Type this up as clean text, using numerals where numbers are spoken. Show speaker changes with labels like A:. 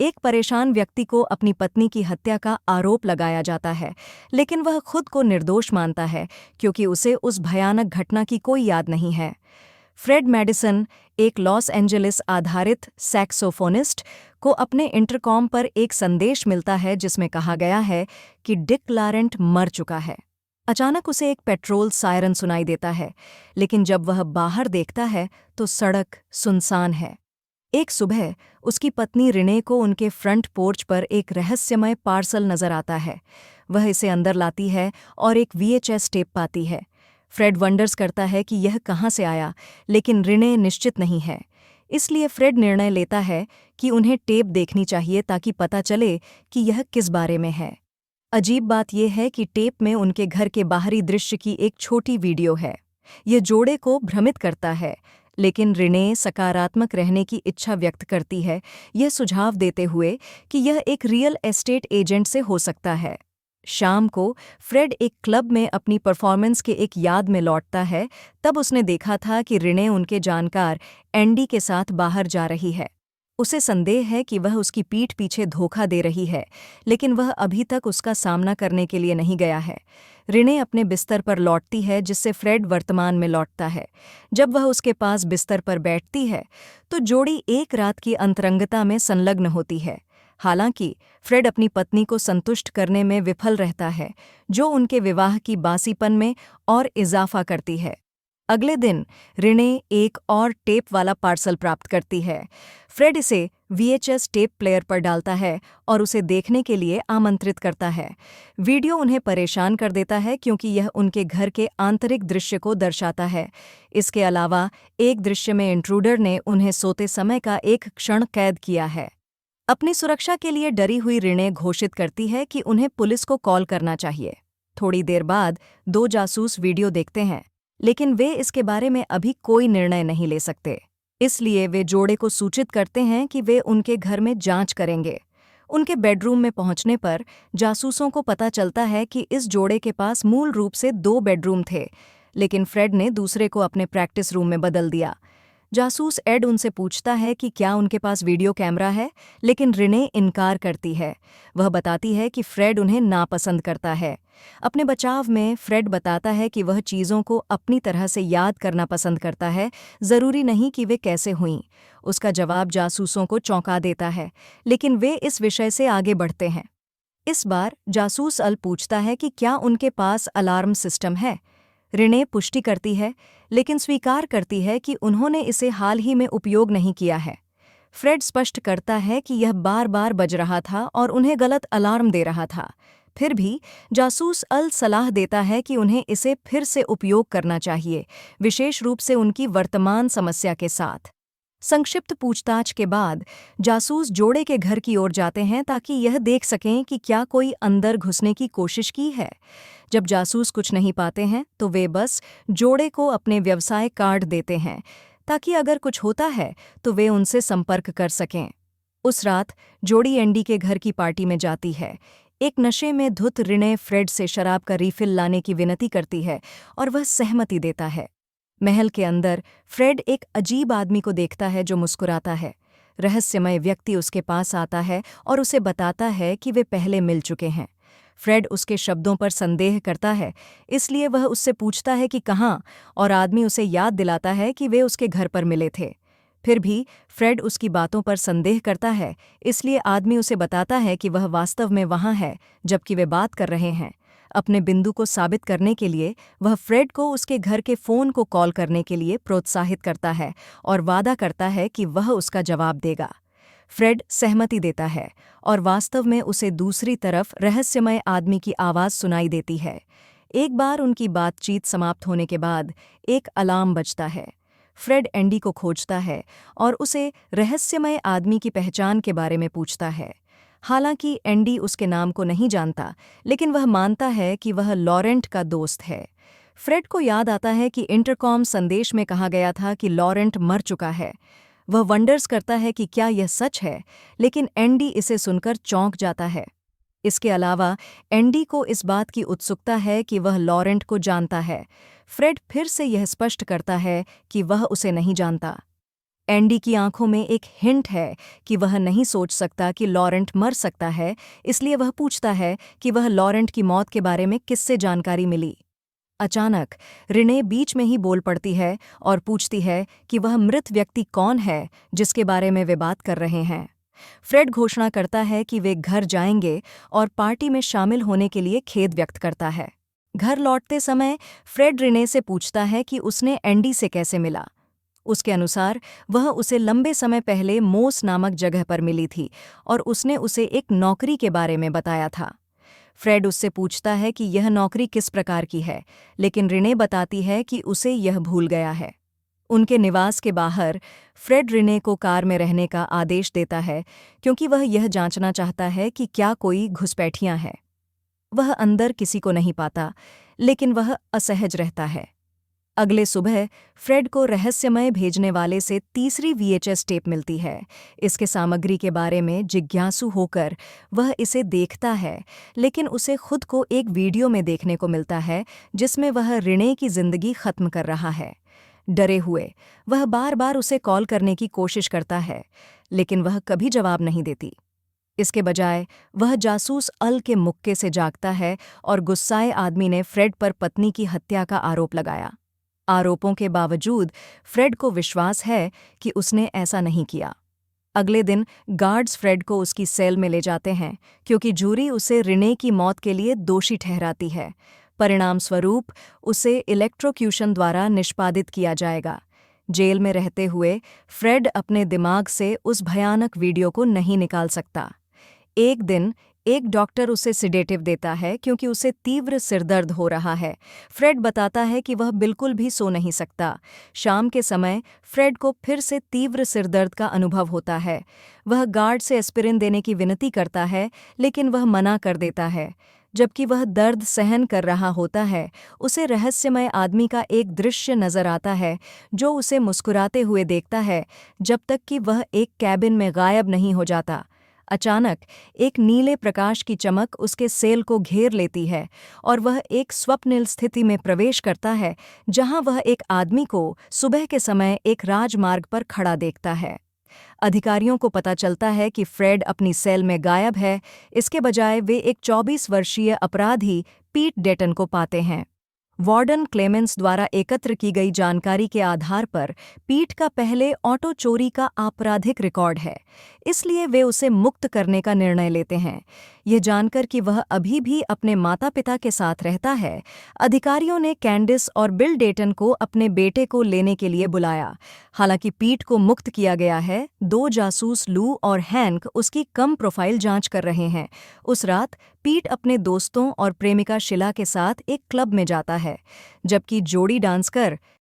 A: एक परेशान व्यक्ति को अपनी पत्नी की हत्या का आरोप लगाया जाता है, लेकिन वह खुद को निर्दोष मानता है क्योंकि उसे उस भयानक घटना की कोई याद नहीं है। फ्रेड मैडिसन, एक लॉस एंजेलिस आधारित सैक्सोफोनिस्ट, को अपने इंटरकॉम पर एक संदेश मिलता है जिसमें कहा गया है कि डिक लारेंट मर चुका है। अचानक उसे एक पेट्रोल सायरन सुनाई देता है, लेकिन जब वह बाहर देखता है तो सड़क सुनसान है। एक सुबह उसकी पत्नी रिने को उनके फ्रंट पोर्च पर एक रहस्यमय पार्सल नजर आता है। वह इसे अंदर लाती है और एक VHS टेप पाती है। फ्रेड वंडर्स करता है कि यह कहाँ से आया, लेकिन रिने निश्चित नहीं है। इसलिए फ्रेड निर्णय लेता है कि उन्हें टेप देखनी चाहिए ताकि पता चले कि यह किस बारे में है। अजीब बात यह है कि टेप में उनके घर के बाहरी दृश्य की एक छोटी वीडियो है। यह जोड़े को भ्रमित करता है, लेकिन रिने सकारात्मक रहने की इच्छा व्यक्त करती है, यह सुझाव देते हुए कि यह एक रियल एस्टेट एजेंट से हो सकता है। शाम को फ्रेड एक क्लब में अपनी परफॉर्मेंस के एक याद में लौटता है। तब उसने देखा था कि रिने उनके जानकार एंडी के साथ बाहर जा रही है। उसे संदेह है कि वह उसकी पीठ पीछे धोखा दे रही है, लेकिन वह अभी तक उसका सामना करने के लिए नहीं गया है। रिने अपने बिस्तर पर लौटती है, जिससे फ्रेड वर्तमान में लौटता है। जब वह उसके पास बिस्तर पर बैठती है तो जोड़ी एक रात की अंतरंगता में संलग्न होती है। हालांकि फ्रेड अपनी पत्नी को संतुष्ट करने में विफल रहता है, जो उनके विवाह की बासीपन में और इजाफा करती है। अगले दिन रिने एक और टेप वाला पार्सल प्राप्त करती है। फ्रेड इसे VHS टेप प्लेयर पर डालता है और उसे देखने के लिए आमंत्रित करता है। वीडियो उन्हें परेशान कर देता है क्योंकि यह उनके घर के आंतरिक दृश्य को दर्शाता है। इसके अलावा एक दृश्य में इंट्रूडर ने उन्हें सोते समय का एक क्षण कैद किया है। अपनी सुरक्षा के लिए डरी हुई रिने घोषित करती है कि उन्हें पुलिस को कॉल करना चाहिए। थोड़ी देर बाद 2 जासूस वीडियो देखते हैं, लेकिन वे इसके बारे में अभी कोई निर्णय नहीं ले सकते। इसलिए वे जोड़े को सूचित करते हैं कि वे उनके घर में जांच करेंगे। उनके बेडरूम में पहुंचने पर जासूसों को पता चलता है कि इस जोड़े के पास मूल रूप से 2 बेडरूम थे, लेकिन फ्रेड ने दूसरे को अपने प्रैक्टिस रूम में बदल दिया। जासूस एड उनसे पूछता है कि क्या उनके पास वीडियो कैमरा है, लेकिन रिने इनकार करती है। वह बताती है कि फ्रेड उन्हें नापसंद करता है। अपने बचाव में फ्रेड बताता है कि वह चीज़ों को अपनी तरह से याद करना पसंद करता है, ज़रूरी नहीं कि वे कैसे हुईं। उसका जवाब जासूसों को चौंका देता है, लेकिन वे इस विषय से आगे बढ़ते हैं। इस बार जासूस अल पूछता है कि क्या उनके पास अलार्म सिस्टम है। रिने पुष्टि करती है, लेकिन स्वीकार करती है कि उन्होंने इसे हाल ही में उपयोग नहीं किया है। फ्रेड स्पष्ट करता है कि यह बार बार बज रहा था और उन्हें गलत अलार्म दे रहा था। फिर भी जासूस अल सलाह देता है कि उन्हें इसे फिर से उपयोग करना चाहिए, विशेष रूप से उनकी वर्तमान समस्या के साथ। संक्षिप्त पूछताछ के बाद जासूस जोड़े के घर की ओर जाते हैं ताकि यह देख सकें कि क्या कोई अंदर घुसने की कोशिश की है। जब जासूस कुछ नहीं पाते हैं तो वे बस जोड़े को अपने व्यवसाय कार्ड देते हैं ताकि अगर कुछ होता है तो वे उनसे संपर्क कर सकें। उस रात जोड़ी एंडी के घर की पार्टी में जाती है। एक नशे में धुत रिने फ्रेड से शराब का रीफिल लाने की विनती करती है और वह सहमति देता है। महल के अंदर फ्रेड एक अजीब आदमी को देखता है जो मुस्कुराता है। रहस्यमय व्यक्ति उसके पास आता है और उसे बताता है कि वे पहले मिल चुके हैं। फ्रेड उसके शब्दों पर संदेह करता है, इसलिए वह उससे पूछता है कि कहाँ, और आदमी उसे याद दिलाता है कि वे उसके घर पर मिले थे। फिर भी फ्रेड उसकी बातों पर संदेह करता है, इसलिए आदमी उसे बताता है कि वह वास्तव में वहाँ है जबकि वे बात कर रहे हैं। अपने बिंदु को साबित करने के लिए वह फ्रेड को उसके घर के फ़ोन को कॉल करने के लिए प्रोत्साहित करता है और वादा करता है कि वह उसका जवाब देगा। फ्रेड सहमति देता है और वास्तव में उसे दूसरी तरफ रहस्यमय आदमी की आवाज़ सुनाई देती है। एक बार उनकी बातचीत समाप्त होने के बाद एक अलार्म बजता है। फ्रेड एंडी को खोजता है और उसे रहस्यमय आदमी की पहचान के बारे में पूछता है। हालांकि एंडी उसके नाम को नहीं जानता, लेकिन वह मानता है कि वह लॉरेंट का दोस्त है। फ्रेड को याद आता है कि इंटरकॉम संदेश में कहा गया था कि लॉरेंट मर चुका है। वह वंडर्स करता है कि क्या यह सच है, लेकिन एंडी इसे सुनकर चौंक जाता है। इसके अलावा एंडी को इस बात की उत्सुकता है कि वह लॉरेंट को जानता है। फ्रेड फिर से यह स्पष्ट करता है कि वह उसे नहीं जानता। एंडी की आंखों में एक हिंट है कि वह नहीं सोच सकता कि लॉरेंट मर सकता है, इसलिए वह पूछता है कि वह लॉरेंट की मौत के बारे में किससे जानकारी मिली। अचानक रिने बीच में ही बोल पड़ती है और पूछती है कि वह मृत व्यक्ति कौन है जिसके बारे में वे बात कर रहे हैं। फ्रेड घोषणा करता है कि वे घर जाएंगे और पार्टी में शामिल होने के लिए खेद व्यक्त करता है। घर लौटते समय फ्रेड रिने से पूछता है कि उसने एंडी से कैसे मिला। उसके अनुसार वह उसे लंबे समय पहले मोस नामक जगह पर मिली थी और उसने उसे एक नौकरी के बारे में बताया था। फ्रेड उससे पूछता है कि यह नौकरी किस प्रकार की है, लेकिन रिने बताती है कि उसे यह भूल गया है। उनके निवास के बाहर फ्रेड रिने को कार में रहने का आदेश देता है क्योंकि वह यह जांचना चाहता है कि क्या कोई घुसपैठियां हैं। वह अंदर किसी को नहीं पाता, लेकिन वह असहज रहता है। अगले सुबह फ्रेड को रहस्यमय भेजने वाले से तीसरी वीएचएस टेप मिलती है। इसके सामग्री के बारे में जिज्ञासु होकर वह इसे देखता है, लेकिन उसे खुद को एक वीडियो में देखने को मिलता है जिसमें वह रिने की जिंदगी खत्म कर रहा है। डरे हुए वह बार बार उसे कॉल करने की कोशिश करता है, लेकिन वह कभी जवाब नहीं देती। इसके बजाय वह जासूस अल के मुक्के से जागता है और गुस्साए आदमी ने फ्रेड पर पत्नी की हत्या का आरोप लगाया। आरोपों के बावजूद फ्रेड को विश्वास है कि उसने ऐसा नहीं किया। अगले दिन गार्ड्स फ्रेड को उसकी सेल में ले जाते हैं क्योंकि जूरी उसे रिने की मौत के लिए दोषी ठहराती है। परिणाम स्वरूप उसे इलेक्ट्रोक्यूशन द्वारा निष्पादित किया जाएगा। जेल में रहते हुए फ्रेड अपने दिमाग से उस भयानक वीडियो को नहीं निकाल सकता। एक दिन एक डॉक्टर उसे सिडेटिव देता है क्योंकि उसे तीव्र सिरदर्द हो रहा है। फ्रेड बताता है कि वह बिल्कुल भी सो नहीं सकता। शाम के समय फ्रेड को फिर से तीव्र सिरदर्द का अनुभव होता है। वह गार्ड से एस्पिरिन देने की विनती करता है, लेकिन वह मना कर देता है। जबकि वह दर्द सहन कर रहा होता है, उसे रहस्यमय आदमी का एक दृश्य नजर आता है जो उसे मुस्कुराते हुए देखता है जब तक कि वह एक कैबिन में गायब नहीं हो जाता। अचानक एक नीले प्रकाश की चमक उसके सेल को घेर लेती है और वह एक स्वप्निल स्थिति में प्रवेश करता है जहां वह एक आदमी को सुबह के समय एक राजमार्ग पर खड़ा देखता है। अधिकारियों को पता चलता है कि फ्रेड अपनी सेल में गायब है। इसके बजाय वे एक 24 वर्षीय अपराधी पीट डेटन को पाते हैं। वार्डन क्लेमेंस द्वारा एकत्र की गई जानकारी के आधार पर पीट का पहले ऑटो चोरी का आपराधिक रिकॉर्ड है, इसलिए वे उसे मुक्त करने का निर्णय लेते हैं। यह जानकर कि वह अभी भी अपने माता-पिता के साथ रहता है, अधिकारियों ने कैंडिस और बिल डेटन को अपने बेटे को लेने के लिए बुलाया। हालांकि पीट को मुक्त किया गया है, दो जासूस लू और हैंक उसकी कम प्रोफाइल जांच कर रहे हैं। उस रात पीट अपने दोस्तों और प्रेमिका शिला के साथ एक क्लब में जाता है, जबकि जोड़ी डांस कर